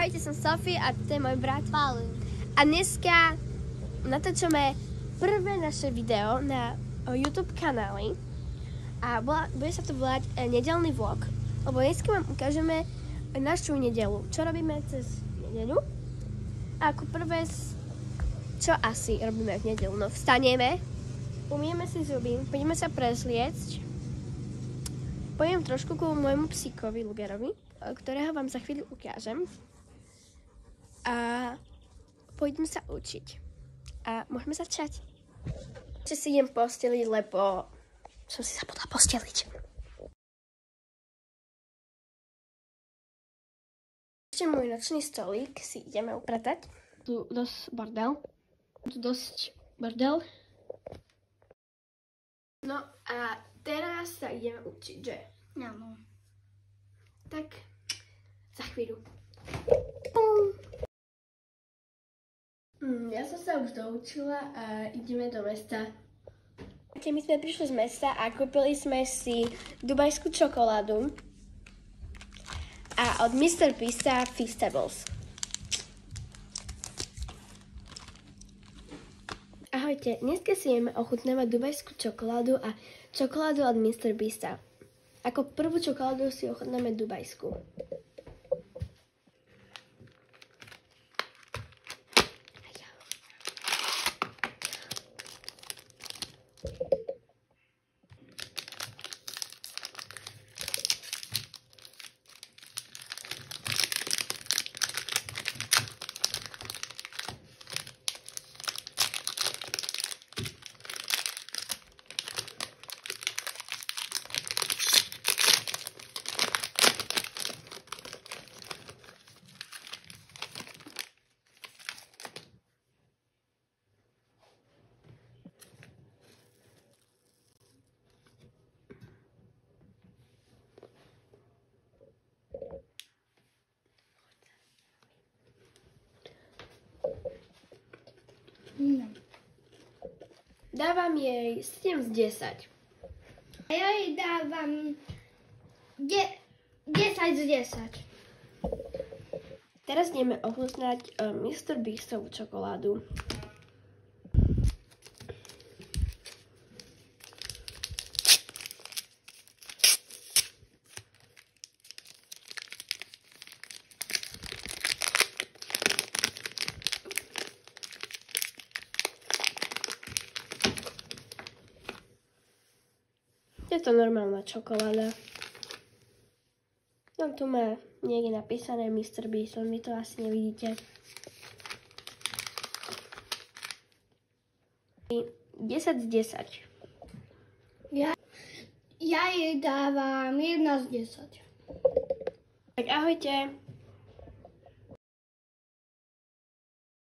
Ahojte, som Sophie a to je môj brat Paulín. A dneska natáčame prvé naše video na YouTube kanáli a bude sa to volať nedeľný vlog, lebo dneska vám ukážeme našu nedeľu, čo robíme cez nedeľu a ako prvé, čo asi robíme v nedeľu. No vstaneme, umieme si zuby, pôjdeme sa prezliecť, pôjdem trošku ku môjmu psíkovi Lugerovi, ktorého vám za chvíľu ukážem. A pôjdem sa učiť. A môžeme začať. Ešte si idem posteliť, lebo som si zabudla posteliť. Ešte môj nočný stolík si ideme upratať. Tu dosť bordel. No a teraz sa ideme učiť, že? Áno. Tak, za chvíľu. Ja som sa už doučila a ideme do mesta. Keď my sme prišli z mesta a kúpili sme si dubajskú čokoládu a od Mr. Beasta Feastables. Ahojte, dneska si ideme ochutnávať dubajskú čokoládu a čokoládu od Mr. Beasta. Ako prvú čokoládu si ochutnáme dubajskú. Dávam jej 7 z 10. A ja jej dávam 10 z 10. Teraz ideme ochutnať Mr. Beastovú čokoládu. Je to normálna čokoláda. No tu má niekde napísané Mr. Beast, vy to asi nevidíte. 10 z 10. Ja jej dávam 1 z 10. Tak ahojte.